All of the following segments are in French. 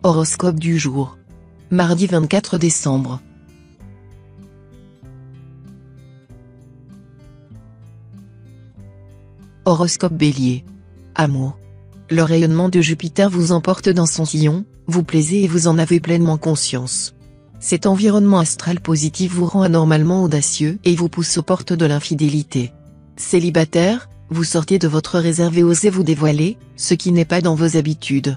Horoscope du jour. Mardi 24 décembre. Horoscope Bélier. Amour. Le rayonnement de Jupiter vous emporte dans son sillon, vous plaisez et vous en avez pleinement conscience. Cet environnement astral positif vous rend anormalement audacieux et vous pousse aux portes de l'infidélité. Célibataire, vous sortez de votre réserve et osez vous dévoiler, ce qui n'est pas dans vos habitudes.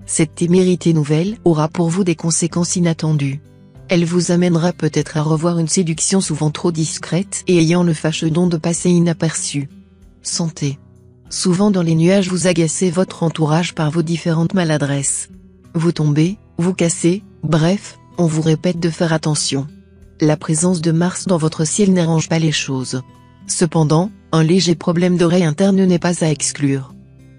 Cette témérité nouvelle aura pour vous des conséquences inattendues. Elle vous amènera peut-être à revoir une séduction souvent trop discrète et ayant le fâcheux don de passer inaperçue. Santé. Souvent dans les nuages vous agacez votre entourage par vos différentes maladresses. Vous tombez, vous cassez, bref, on vous répète de faire attention. La présence de Mars dans votre ciel n'arrange pas les choses. Cependant, un léger problème d'oreille interne n'est pas à exclure.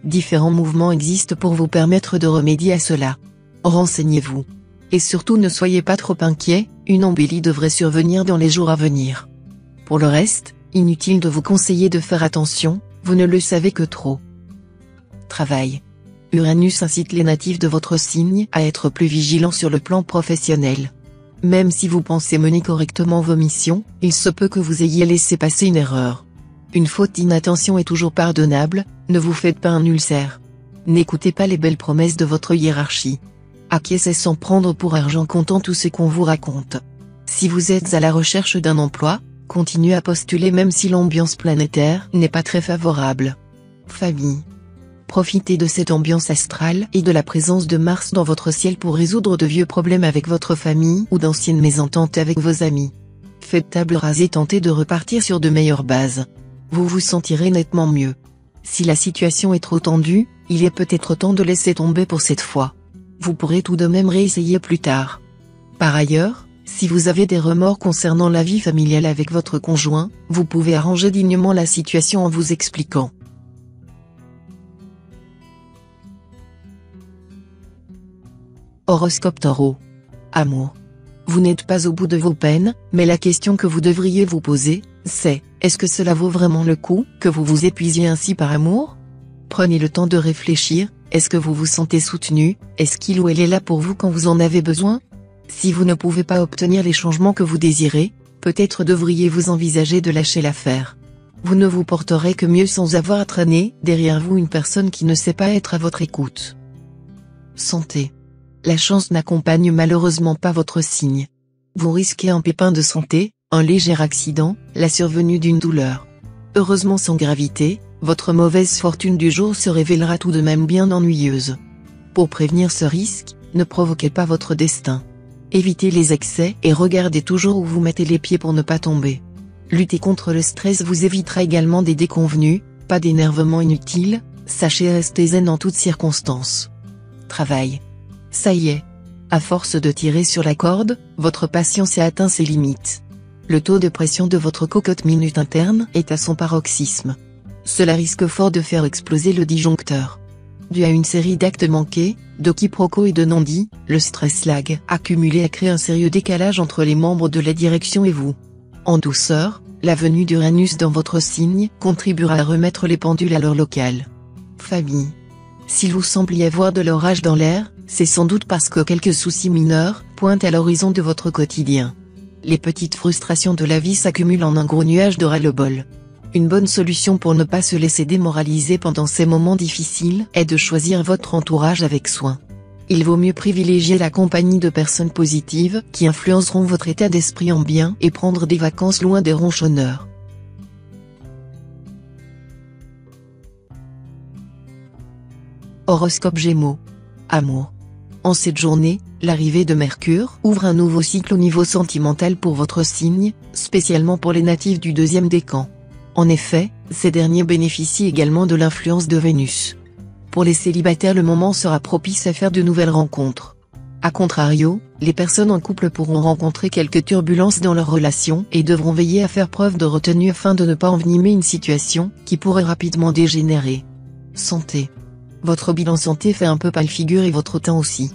Différents mouvements existent pour vous permettre de remédier à cela. Renseignez-vous. Et surtout ne soyez pas trop inquiet, une embellie devrait survenir dans les jours à venir. Pour le reste, inutile de vous conseiller de faire attention, vous ne le savez que trop. Travail. Uranus incite les natifs de votre signe à être plus vigilants sur le plan professionnel. Même si vous pensez mener correctement vos missions, il se peut que vous ayez laissé passer une erreur. Une faute d'inattention est toujours pardonnable, ne vous faites pas un ulcère. N'écoutez pas les belles promesses de votre hiérarchie. Acquiescez sans prendre pour argent comptant tout ce qu'on vous raconte. Si vous êtes à la recherche d'un emploi, continuez à postuler même si l'ambiance planétaire n'est pas très favorable. Famille. Profitez de cette ambiance astrale et de la présence de Mars dans votre ciel pour résoudre de vieux problèmes avec votre famille ou d'anciennes mésententes avec vos amis. Faites table rase et tentez de repartir sur de meilleures bases. Vous vous sentirez nettement mieux. Si la situation est trop tendue, il est peut-être temps de laisser tomber pour cette fois. Vous pourrez tout de même réessayer plus tard. Par ailleurs, si vous avez des remords concernant la vie familiale avec votre conjoint, vous pouvez arranger dignement la situation en vous expliquant. Horoscope Taureau. Amour. Vous n'êtes pas au bout de vos peines, mais la question que vous devriez vous poser, c'est, est-ce que cela vaut vraiment le coup, que vous vous épuisiez ainsi par amour? Prenez le temps de réfléchir, est-ce que vous vous sentez soutenu, est-ce qu'il ou elle est là pour vous quand vous en avez besoin? Si vous ne pouvez pas obtenir les changements que vous désirez, peut-être devriez-vous envisager de lâcher l'affaire. Vous ne vous porterez que mieux sans avoir à traîner derrière vous une personne qui ne sait pas être à votre écoute. Santé. La chance n'accompagne malheureusement pas votre signe. Vous risquez un pépin de santé, un léger accident, la survenue d'une douleur. Heureusement sans gravité, votre mauvaise fortune du jour se révélera tout de même bien ennuyeuse. Pour prévenir ce risque, ne provoquez pas votre destin. Évitez les excès et regardez toujours où vous mettez les pieds pour ne pas tomber. Lutter contre le stress vous évitera également des déconvenues, pas d'énervement inutile, sachez rester zen en toutes circonstances. Travail. Ça y est. À force de tirer sur la corde, votre patience a atteint ses limites. Le taux de pression de votre cocotte minute interne est à son paroxysme. Cela risque fort de faire exploser le disjoncteur. Dû à une série d'actes manqués, de quiproquos et de non-dits, le stress lag accumulé a créé un sérieux décalage entre les membres de la direction et vous. En douceur, la venue d'Uranus dans votre signe contribuera à remettre les pendules à l'heure locale. Famille. S'il vous semble y avoir de l'orage dans l'air, c'est sans doute parce que quelques soucis mineurs pointent à l'horizon de votre quotidien. Les petites frustrations de la vie s'accumulent en un gros nuage de ras-le-bol. Une bonne solution pour ne pas se laisser démoraliser pendant ces moments difficiles est de choisir votre entourage avec soin. Il vaut mieux privilégier la compagnie de personnes positives qui influenceront votre état d'esprit en bien et prendre des vacances loin des ronchonneurs. Horoscope Gémeaux. Amour. En cette journée, l'arrivée de Mercure ouvre un nouveau cycle au niveau sentimental pour votre signe, spécialement pour les natifs du deuxième décan. En effet, ces derniers bénéficient également de l'influence de Vénus. Pour les célibataires, le moment sera propice à faire de nouvelles rencontres. A contrario, les personnes en couple pourront rencontrer quelques turbulences dans leur relation et devront veiller à faire preuve de retenue afin de ne pas envenimer une situation qui pourrait rapidement dégénérer. Santé. Votre bilan santé fait un peu pâle figure et votre temps aussi.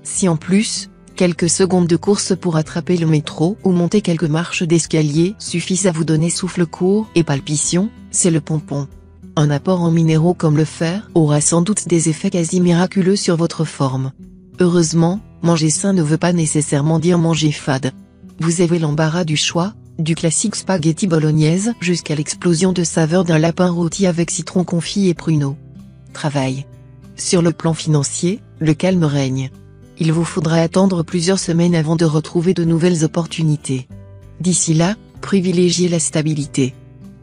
Si en plus, quelques secondes de course pour attraper le métro ou monter quelques marches d'escalier suffisent à vous donner souffle court et palpitation, c'est le pompon. Un apport en minéraux comme le fer aura sans doute des effets quasi miraculeux sur votre forme. Heureusement, manger sain ne veut pas nécessairement dire manger fade. Vous avez l'embarras du choix, du classique spaghetti bolognaise jusqu'à l'explosion de saveur d'un lapin rôti avec citron confit et pruneaux. Travail. Sur le plan financier, le calme règne. Il vous faudra attendre plusieurs semaines avant de retrouver de nouvelles opportunités. D'ici là, privilégiez la stabilité.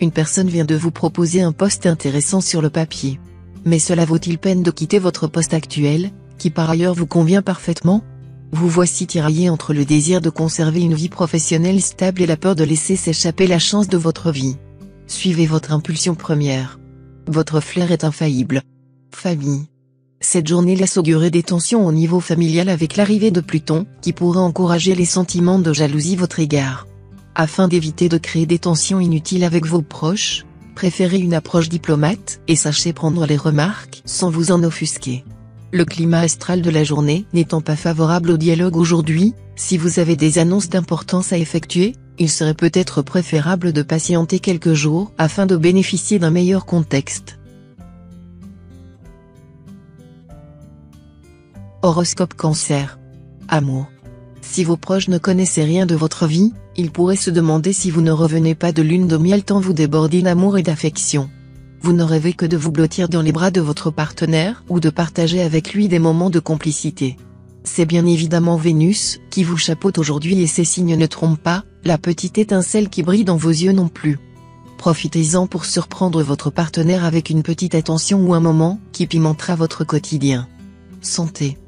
Une personne vient de vous proposer un poste intéressant sur le papier. Mais cela vaut-il peine de quitter votre poste actuel, qui par ailleurs vous convient parfaitement? Vous voici tiraillé entre le désir de conserver une vie professionnelle stable et la peur de laisser s'échapper la chance de votre vie. Suivez votre impulsion première. Votre flair est infaillible. Famille. Cette journée laisse augurer des tensions au niveau familial avec l'arrivée de Pluton, qui pourrait encourager les sentiments de jalousie votre égard. Afin d'éviter de créer des tensions inutiles avec vos proches, préférez une approche diplomate et sachez prendre les remarques sans vous en offusquer. Le climat astral de la journée n'étant pas favorable au dialogue aujourd'hui, si vous avez des annonces d'importance à effectuer, il serait peut-être préférable de patienter quelques jours afin de bénéficier d'un meilleur contexte. Horoscope Cancer. Amour. Si vos proches ne connaissaient rien de votre vie, ils pourraient se demander si vous ne revenez pas de lune de miel tant vous débordez d'amour et d'affection. Vous ne rêvez que de vous blottir dans les bras de votre partenaire ou de partager avec lui des moments de complicité. C'est bien évidemment Vénus qui vous chapeaute aujourd'hui et ces signes ne trompent pas, la petite étincelle qui brille dans vos yeux non plus. Profitez-en pour surprendre votre partenaire avec une petite attention ou un moment qui pimentera votre quotidien. Santé.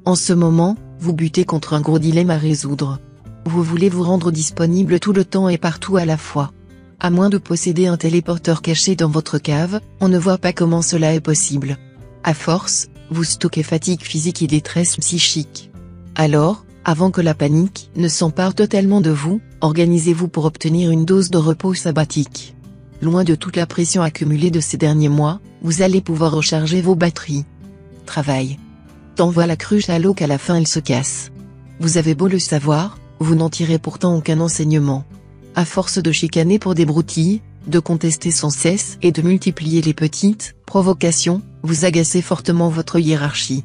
En ce moment, vous butez contre un gros dilemme à résoudre. Vous voulez vous rendre disponible tout le temps et partout à la fois. À moins de posséder un téléporteur caché dans votre cave, on ne voit pas comment cela est possible. À force, vous stockez fatigue physique et détresse psychique. Alors, avant que la panique ne s'empare totalement de vous, organisez-vous pour obtenir une dose de repos sabbatique. Loin de toute la pression accumulée de ces derniers mois, vous allez pouvoir recharger vos batteries. Travail. Tant va la cruche à l'eau qu'à la fin elle se casse. Vous avez beau le savoir, vous n'en tirez pourtant aucun enseignement. À force de chicaner pour des broutilles, de contester sans cesse et de multiplier les petites provocations, vous agacez fortement votre hiérarchie.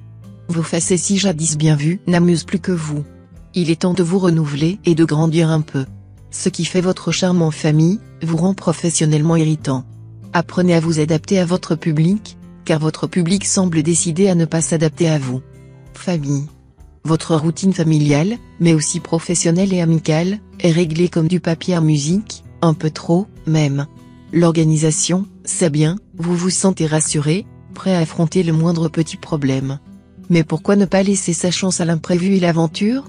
Vos facéties jadis bien vues n'amusent plus que vous. Il est temps de vous renouveler et de grandir un peu. Ce qui fait votre charme en famille, vous rend professionnellement irritant. Apprenez à vous adapter à votre public, car votre public semble décidé à ne pas s'adapter à vous. Famille. Votre routine familiale, mais aussi professionnelle et amicale, est réglée comme du papier à musique, un peu trop, même. L'organisation, c'est bien, vous vous sentez rassuré, prêt à affronter le moindre petit problème. Mais pourquoi ne pas laisser sa chance à l'imprévu et l'aventure?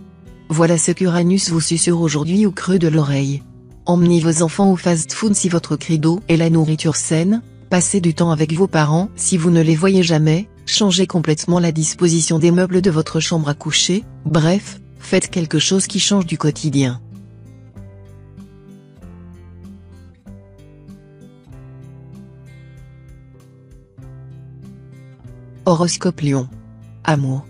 Voilà ce qu'Uranus vous susurre aujourd'hui au creux de l'oreille. Emmenez vos enfants au fast-food si votre credo est la nourriture saine, passez du temps avec vos parents si vous ne les voyez jamais, changez complètement la disposition des meubles de votre chambre à coucher, bref, faites quelque chose qui change du quotidien. Horoscope Lion. Amour.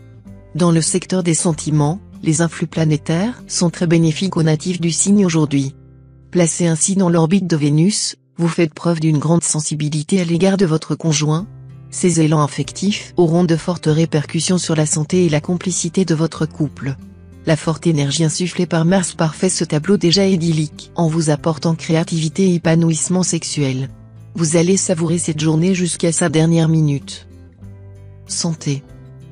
Dans le secteur des sentiments, les influx planétaires sont très bénéfiques aux natifs du signe aujourd'hui. Placés ainsi dans l'orbite de Vénus, vous faites preuve d'une grande sensibilité à l'égard de votre conjoint. Ces élans affectifs auront de fortes répercussions sur la santé et la complicité de votre couple. La forte énergie insufflée par Mars parfait ce tableau déjà idyllique en vous apportant créativité et épanouissement sexuel. Vous allez savourer cette journée jusqu'à sa dernière minute. Santé.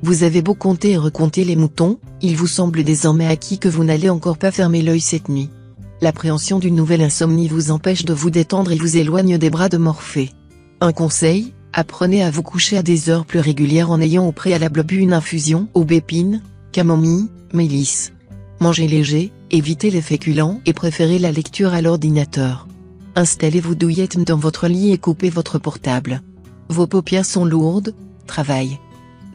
Vous avez beau compter et recompter les moutons, il vous semble désormais acquis que vous n'allez encore pas fermer l'œil cette nuit. L'appréhension d'une nouvelle insomnie vous empêche de vous détendre et vous éloigne des bras de Morphée. Un conseil, apprenez à vous coucher à des heures plus régulières en ayant au préalable bu une infusion aubépine, camomille, mélisse. Mangez léger, évitez les féculents et préférez la lecture à l'ordinateur. Installez-vous douillette dans votre lit et coupez votre portable. Vos paupières sont lourdes, travail.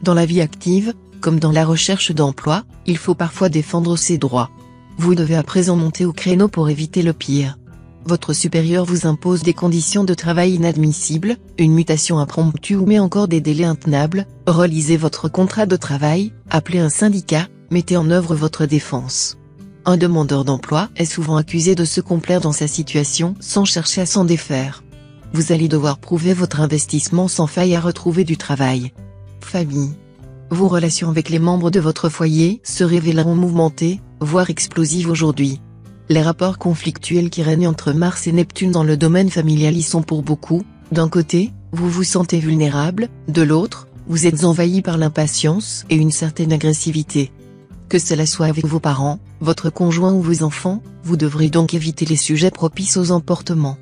Dans la vie active, comme dans la recherche d'emploi, il faut parfois défendre ses droits. Vous devez à présent monter au créneau pour éviter le pire. Votre supérieur vous impose des conditions de travail inadmissibles, une mutation impromptue ou mais encore des délais intenables. Relisez votre contrat de travail, appelez un syndicat, mettez en œuvre votre défense. Un demandeur d'emploi est souvent accusé de se complaire dans sa situation sans chercher à s'en défaire. Vous allez devoir prouver votre investissement sans faille à retrouver du travail. Famille. Vos relations avec les membres de votre foyer se révéleront mouvementées, voire explosives aujourd'hui. Les rapports conflictuels qui règnent entre Mars et Neptune dans le domaine familial y sont pour beaucoup. D'un côté, vous vous sentez vulnérable, de l'autre, vous êtes envahi par l'impatience et une certaine agressivité. Que cela soit avec vos parents, votre conjoint ou vos enfants, vous devrez donc éviter les sujets propices aux emportements.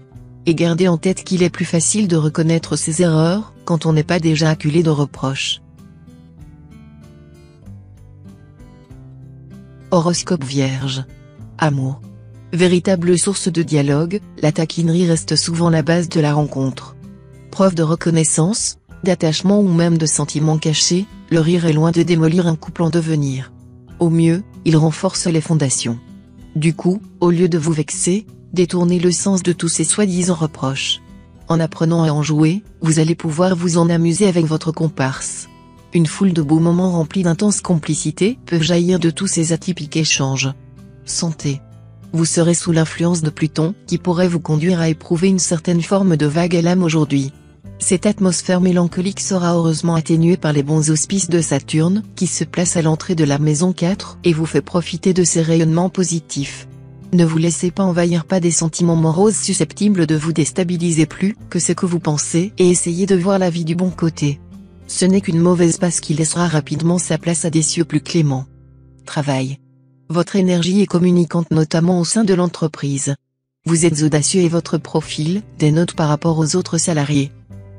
Et gardez en tête qu'il est plus facile de reconnaître ses erreurs, quand on n'est pas déjà acculé de reproches. Horoscope Vierge. Amour. Véritable source de dialogue, la taquinerie reste souvent la base de la rencontre. Preuve de reconnaissance, d'attachement ou même de sentiments cachés, le rire est loin de démolir un couple en devenir. Au mieux, il renforce les fondations. Du coup, au lieu de vous vexer, détournez le sens de tous ces soi-disant reproches. En apprenant à en jouer, vous allez pouvoir vous en amuser avec votre comparse. Une foule de beaux moments remplis d'intense complicité peuvent jaillir de tous ces atypiques échanges. Santé. Vous serez sous l'influence de Pluton, qui pourrait vous conduire à éprouver une certaine forme de vague à l'âme aujourd'hui. Cette atmosphère mélancolique sera heureusement atténuée par les bons auspices de Saturne, qui se place à l'entrée de la maison 4 et vous fait profiter de ses rayonnements positifs. Ne vous laissez pas envahir par des sentiments moroses susceptibles de vous déstabiliser plus que ce que vous pensez et essayez de voir la vie du bon côté. Ce n'est qu'une mauvaise passe qui laissera rapidement sa place à des cieux plus cléments. Travail. Votre énergie est communicante notamment au sein de l'entreprise. Vous êtes audacieux et votre profil dénote par rapport aux autres salariés.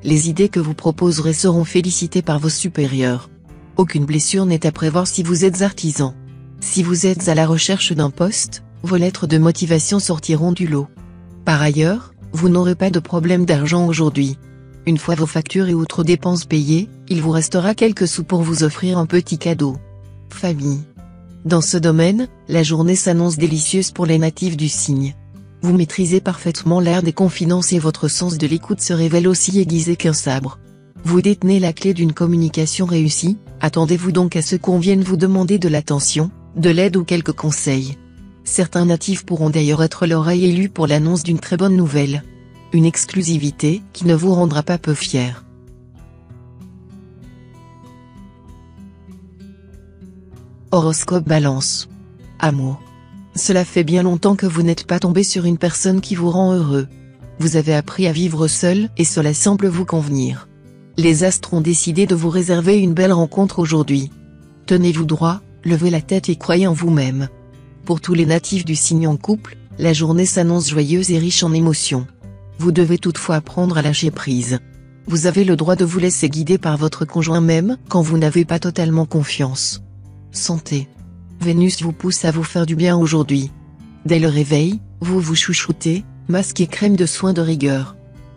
Les idées que vous proposerez seront félicitées par vos supérieurs. Aucune blessure n'est à prévoir si vous êtes artisan. Si vous êtes à la recherche d'un poste, vos lettres de motivation sortiront du lot. Par ailleurs, vous n'aurez pas de problème d'argent aujourd'hui. Une fois vos factures et autres dépenses payées, il vous restera quelques sous pour vous offrir un petit cadeau. Famille. Dans ce domaine, la journée s'annonce délicieuse pour les natifs du signe. Vous maîtrisez parfaitement l'art des confidences et votre sens de l'écoute se révèle aussi aiguisé qu'un sabre. Vous détenez la clé d'une communication réussie, attendez-vous donc à ce qu'on vienne vous demander de l'attention, de l'aide ou quelques conseils. Certains natifs pourront d'ailleurs être l'oreille élue pour l'annonce d'une très bonne nouvelle. Une exclusivité qui ne vous rendra pas peu fier. Horoscope Balance. Amour. Cela fait bien longtemps que vous n'êtes pas tombé sur une personne qui vous rend heureux. Vous avez appris à vivre seul et cela semble vous convenir. Les astres ont décidé de vous réserver une belle rencontre aujourd'hui. Tenez-vous droit, levez la tête et croyez en vous-même. Pour tous les natifs du signe en couple, la journée s'annonce joyeuse et riche en émotions. Vous devez toutefois apprendre à lâcher prise. Vous avez le droit de vous laisser guider par votre conjoint même quand vous n'avez pas totalement confiance. Santé. Vénus vous pousse à vous faire du bien aujourd'hui. Dès le réveil, vous vous chouchoutez, masque et crème de soin de rigueur.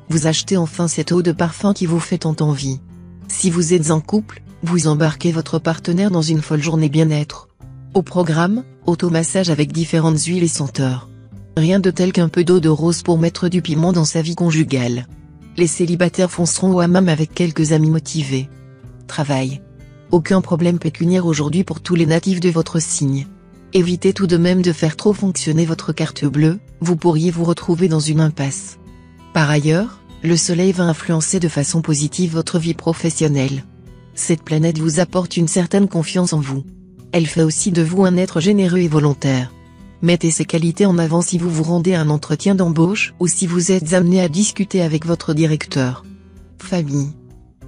Vous achetez enfin cette eau de parfum qui vous fait tant envie. Si vous êtes en couple, vous embarquez votre partenaire dans une folle journée bien-être. Au programme, automassage avec différentes huiles et senteurs. Rien de tel qu'un peu d'eau de rose pour mettre du piment dans sa vie conjugale. Les célibataires fonceront au hammam avec quelques amis motivés. Travail. Aucun problème pécuniaire aujourd'hui pour tous les natifs de votre signe. Évitez tout de même de faire trop fonctionner votre carte bleue, vous pourriez vous retrouver dans une impasse. Par ailleurs, le soleil va influencer de façon positive votre vie professionnelle. Cette planète vous apporte une certaine confiance en vous. Elle fait aussi de vous un être généreux et volontaire. Mettez ces qualités en avant si vous vous rendez à un entretien d'embauche ou si vous êtes amené à discuter avec votre directeur. Famille.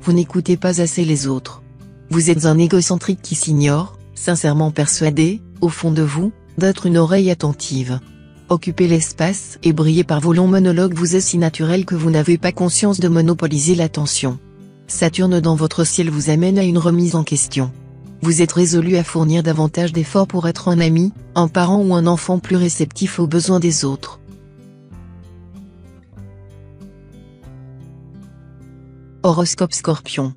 Vous n'écoutez pas assez les autres. Vous êtes un égocentrique qui s'ignore, sincèrement persuadé, au fond de vous, d'être une oreille attentive. Occupez l'espace et brillez par vos longs monologues vous est si naturel que vous n'avez pas conscience de monopoliser l'attention. Saturne dans votre ciel vous amène à une remise en question. Vous êtes résolu à fournir davantage d'efforts pour être un ami, un parent ou un enfant plus réceptif aux besoins des autres. Horoscope Scorpion.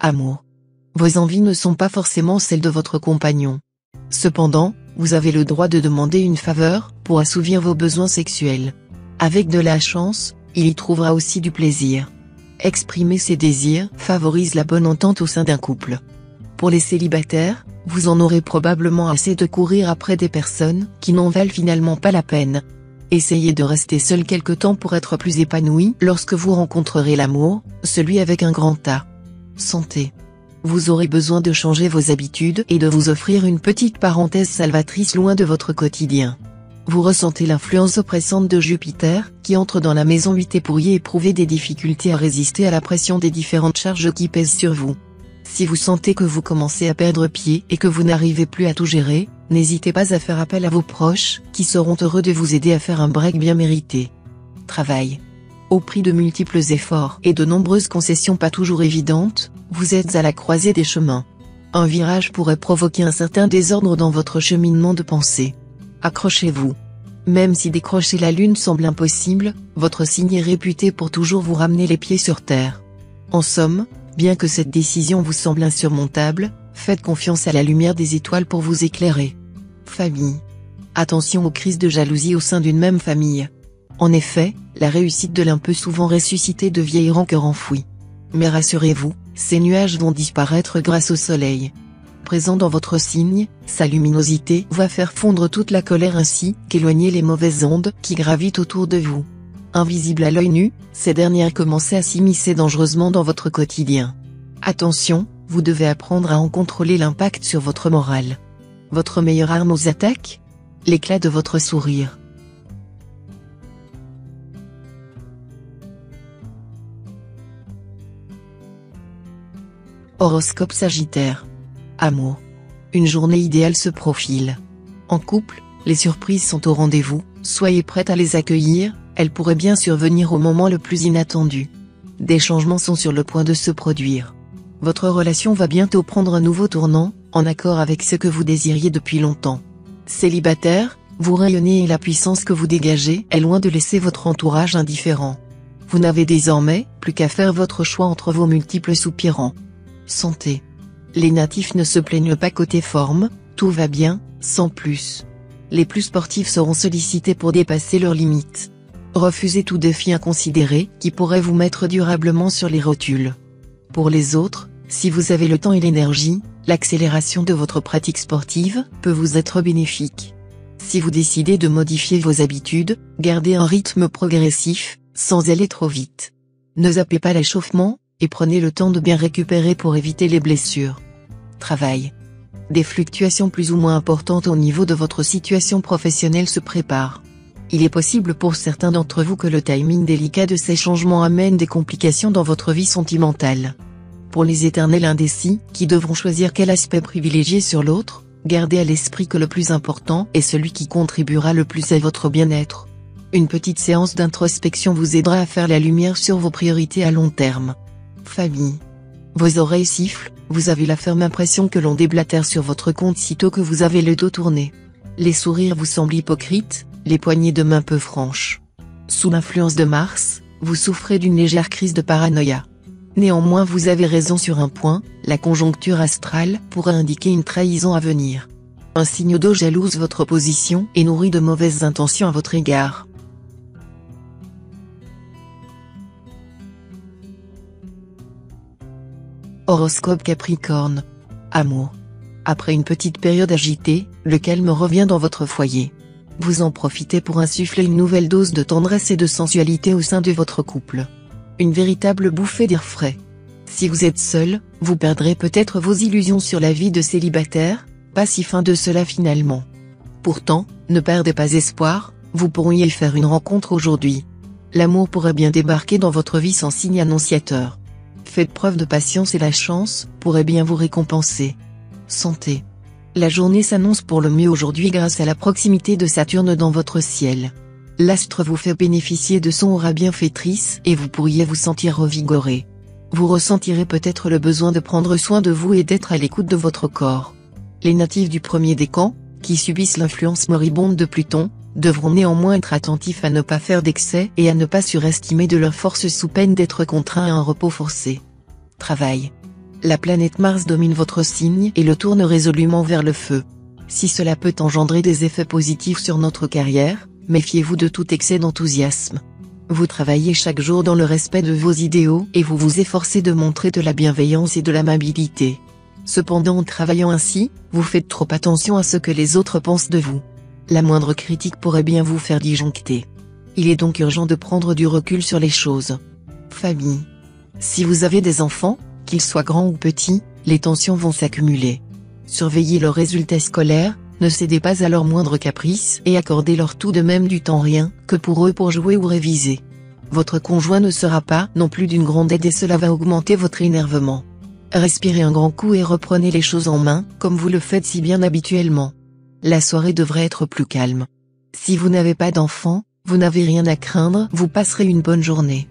Amour. Vos envies ne sont pas forcément celles de votre compagnon. Cependant, vous avez le droit de demander une faveur pour assouvir vos besoins sexuels. Avec de la chance, il y trouvera aussi du plaisir. Exprimer ses désirs favorise la bonne entente au sein d'un couple. Pour les célibataires, vous en aurez probablement assez de courir après des personnes qui n'en valent finalement pas la peine. Essayez de rester seul quelque temps pour être plus épanoui lorsque vous rencontrerez l'amour, celui avec un grand A. Santé. vous aurez besoin de changer vos habitudes et de vous offrir une petite parenthèse salvatrice loin de votre quotidien. Vous ressentez l'influence oppressante de Jupiter, qui entre dans la maison 8 et pourriez éprouver des difficultés à résister à la pression des différentes charges qui pèsent sur vous. Si vous sentez que vous commencez à perdre pied et que vous n'arrivez plus à tout gérer, n'hésitez pas à faire appel à vos proches, qui seront heureux de vous aider à faire un break bien mérité. Travail. Au prix de multiples efforts et de nombreuses concessions pas toujours évidentes, vous êtes à la croisée des chemins. Un virage pourrait provoquer un certain désordre dans votre cheminement de pensée. Accrochez-vous. Même si décrocher la lune semble impossible, votre signe est réputé pour toujours vous ramener les pieds sur terre. En somme, bien que cette décision vous semble insurmontable, faites confiance à la lumière des étoiles pour vous éclairer. Famille. Attention aux crises de jalousie au sein d'une même famille. En effet, la réussite de l'un peut souvent ressusciter de vieilles rancœurs enfouies. Mais rassurez-vous, ces nuages vont disparaître grâce au soleil. Présent dans votre signe, sa luminosité va faire fondre toute la colère ainsi qu'éloigner les mauvaises ondes qui gravitent autour de vous. Invisibles à l'œil nu, ces dernières commencent à s'immiscer dangereusement dans votre quotidien. Attention, vous devez apprendre à en contrôler l'impact sur votre morale. Votre meilleure arme aux attaques ? L'éclat de votre sourire. Horoscope Sagittaire. Amour. Une journée idéale se profile. En couple, les surprises sont au rendez-vous, soyez prête à les accueillir, elles pourraient bien survenir au moment le plus inattendu. Des changements sont sur le point de se produire. Votre relation va bientôt prendre un nouveau tournant, en accord avec ce que vous désiriez depuis longtemps. Célibataire, vous rayonnez et la puissance que vous dégagez est loin de laisser votre entourage indifférent. Vous n'avez désormais plus qu'à faire votre choix entre vos multiples soupirants. Santé. Les natifs ne se plaignent pas côté forme, tout va bien, sans plus. Les plus sportifs seront sollicités pour dépasser leurs limites. Refusez tout défi inconsidéré qui pourrait vous mettre durablement sur les rotules. Pour les autres, si vous avez le temps et l'énergie, l'accélération de votre pratique sportive peut vous être bénéfique. Si vous décidez de modifier vos habitudes, gardez un rythme progressif, sans aller trop vite. Ne zappez pas l'échauffement, et prenez le temps de bien récupérer pour éviter les blessures. Travail. Des fluctuations plus ou moins importantes au niveau de votre situation professionnelle se préparent. Il est possible pour certains d'entre vous que le timing délicat de ces changements amène des complications dans votre vie sentimentale. Pour les éternels indécis, qui devront choisir quel aspect privilégier sur l'autre, gardez à l'esprit que le plus important est celui qui contribuera le plus à votre bien-être. Une petite séance d'introspection vous aidera à faire la lumière sur vos priorités à long terme. Famille. Vos oreilles sifflent, vous avez la ferme impression que l'on déblatère sur votre compte sitôt que vous avez le dos tourné. Les sourires vous semblent hypocrites, les poignées de main peu franches. Sous l'influence de Mars, vous souffrez d'une légère crise de paranoïa. Néanmoins vous avez raison sur un point, la conjoncture astrale pourrait indiquer une trahison à venir. Un signe d'eau jalouse votre position et nourrit de mauvaises intentions à votre égard. Horoscope Capricorne. Amour. Après une petite période agitée, le calme revient dans votre foyer. Vous en profitez pour insuffler une nouvelle dose de tendresse et de sensualité au sein de votre couple. Une véritable bouffée d'air frais. Si vous êtes seul, vous perdrez peut-être vos illusions sur la vie de célibataire, pas si fin de cela finalement. Pourtant, ne perdez pas espoir, vous pourriez faire une rencontre aujourd'hui. L'amour pourrait bien débarquer dans votre vie sans signe annonciateur. Faites preuve de patience et la chance pourrait bien vous récompenser. Santé. La journée s'annonce pour le mieux aujourd'hui grâce à la proximité de Saturne dans votre ciel. L'astre vous fait bénéficier de son aura bienfaitrice et vous pourriez vous sentir revigoré. Vous ressentirez peut-être le besoin de prendre soin de vous et d'être à l'écoute de votre corps. Les natifs du premier décan, qui subissent l'influence moribonde de Pluton, devront néanmoins être attentifs à ne pas faire d'excès et à ne pas surestimer de leur force sous peine d'être contraints à un repos forcé. Travail. La planète Mars domine votre signe et le tourne résolument vers le feu. Si cela peut engendrer des effets positifs sur notre carrière, méfiez-vous de tout excès d'enthousiasme. Vous travaillez chaque jour dans le respect de vos idéaux et vous vous efforcez de montrer de la bienveillance et de l'amabilité. Cependant en travaillant ainsi, vous faites trop attention à ce que les autres pensent de vous. La moindre critique pourrait bien vous faire disjoncter. Il est donc urgent de prendre du recul sur les choses. Famille. Si vous avez des enfants, qu'ils soient grands ou petits, les tensions vont s'accumuler. Surveillez leurs résultats scolaires, ne cédez pas à leurs moindres caprices et accordez-leur tout de même du temps rien que pour eux pour jouer ou réviser. Votre conjoint ne sera pas non plus d'une grande aide et cela va augmenter votre énervement. Respirez un grand coup et reprenez les choses en main, comme vous le faites si bien habituellement. La soirée devrait être plus calme. Si vous n'avez pas d'enfant, vous n'avez rien à craindre, vous passerez une bonne journée.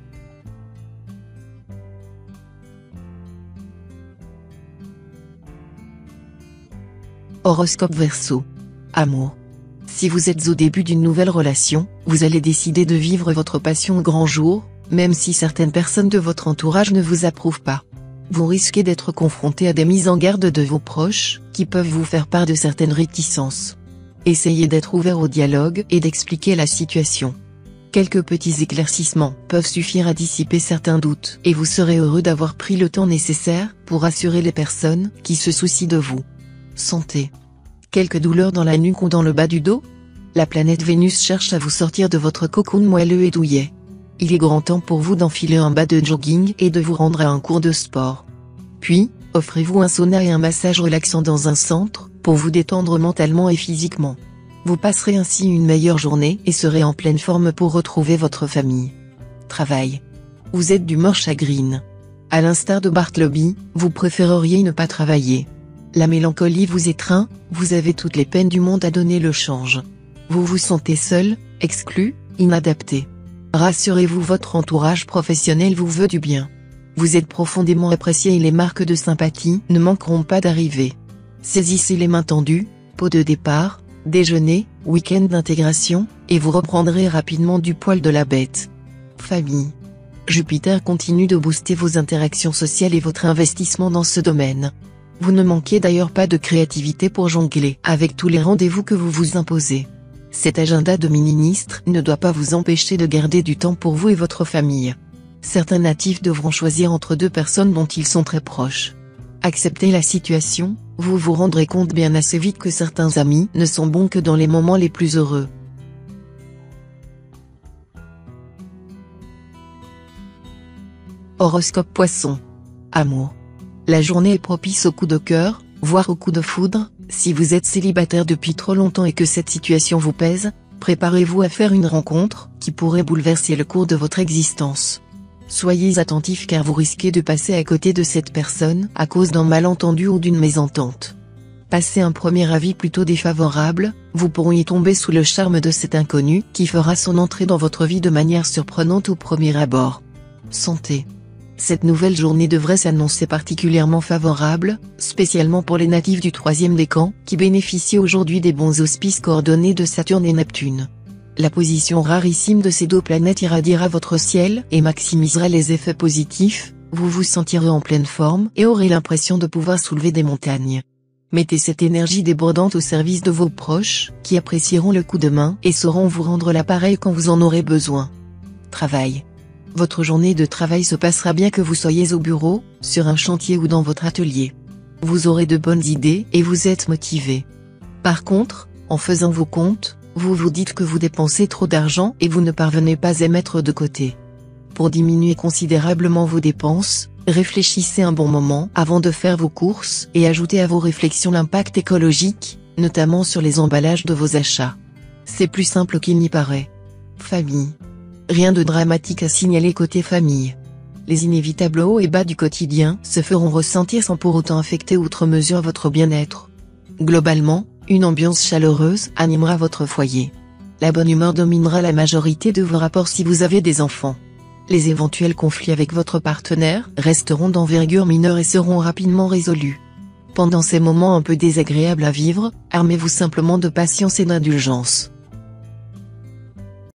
Horoscope Verseau. Amour. Si vous êtes au début d'une nouvelle relation, vous allez décider de vivre votre passion au grand jour, même si certaines personnes de votre entourage ne vous approuvent pas. Vous risquez d'être confronté à des mises en garde de vos proches, qui peuvent vous faire part de certaines réticences. Essayez d'être ouvert au dialogue et d'expliquer la situation. Quelques petits éclaircissements peuvent suffire à dissiper certains doutes et vous serez heureux d'avoir pris le temps nécessaire pour rassurer les personnes qui se soucient de vous. Santé. Quelques douleurs dans la nuque ou dans le bas du dos? La planète Vénus cherche à vous sortir de votre cocoon moelleux et douillet. Il est grand temps pour vous d'enfiler un bas de jogging et de vous rendre à un cours de sport. Puis, offrez-vous un sauna et un massage relaxant dans un centre, pour vous détendre mentalement et physiquement. Vous passerez ainsi une meilleure journée et serez en pleine forme pour retrouver votre famille. Travail. Vous êtes d'humeur chagrine. À l'instar de Bartleby, vous préféreriez ne pas travailler. La mélancolie vous étreint, vous avez toutes les peines du monde à donner le change. Vous vous sentez seul, exclu, inadapté. Rassurez-vous, votre entourage professionnel vous veut du bien. Vous êtes profondément apprécié et les marques de sympathie ne manqueront pas d'arriver. Saisissez les mains tendues, pot de départ, déjeuner, week-end d'intégration, et vous reprendrez rapidement du poil de la bête. Famille. Jupiter continue de booster vos interactions sociales et votre investissement dans ce domaine. Vous ne manquez d'ailleurs pas de créativité pour jongler avec tous les rendez-vous que vous vous imposez. Cet agenda de ministre ne doit pas vous empêcher de garder du temps pour vous et votre famille. Certains natifs devront choisir entre deux personnes dont ils sont très proches. Acceptez la situation, vous vous rendrez compte bien assez vite que certains amis ne sont bons que dans les moments les plus heureux. Horoscope Poisson. Amour. La journée est propice au coup de cœur, voire au coup de foudre. Si vous êtes célibataire depuis trop longtemps et que cette situation vous pèse, préparez-vous à faire une rencontre qui pourrait bouleverser le cours de votre existence. Soyez attentif car vous risquez de passer à côté de cette personne à cause d'un malentendu ou d'une mésentente. Passez un premier avis plutôt défavorable, vous pourriez tomber sous le charme de cet inconnu qui fera son entrée dans votre vie de manière surprenante au premier abord. Santé. Cette nouvelle journée devrait s'annoncer particulièrement favorable, spécialement pour les natifs du troisième décan, qui bénéficient aujourd'hui des bons auspices coordonnés de Saturne et Neptune. La position rarissime de ces deux planètes irradiera votre ciel et maximisera les effets positifs, vous vous sentirez en pleine forme et aurez l'impression de pouvoir soulever des montagnes. Mettez cette énergie débordante au service de vos proches, qui apprécieront le coup de main et sauront vous rendre l'appareil quand vous en aurez besoin. Travail. Votre journée de travail se passera bien que vous soyez au bureau, sur un chantier ou dans votre atelier. Vous aurez de bonnes idées et vous êtes motivé. Par contre, en faisant vos comptes, vous vous dites que vous dépensez trop d'argent et vous ne parvenez pas à mettre de côté. Pour diminuer considérablement vos dépenses, réfléchissez un bon moment avant de faire vos courses et ajoutez à vos réflexions l'impact écologique, notamment sur les emballages de vos achats. C'est plus simple qu'il n'y paraît. Famille. Rien de dramatique à signaler côté famille. Les inévitables hauts et bas du quotidien se feront ressentir sans pour autant affecter outre mesure votre bien-être. Globalement, une ambiance chaleureuse animera votre foyer. La bonne humeur dominera la majorité de vos rapports si vous avez des enfants. Les éventuels conflits avec votre partenaire resteront d'envergure mineure et seront rapidement résolus. Pendant ces moments un peu désagréables à vivre, armez-vous simplement de patience et d'indulgence.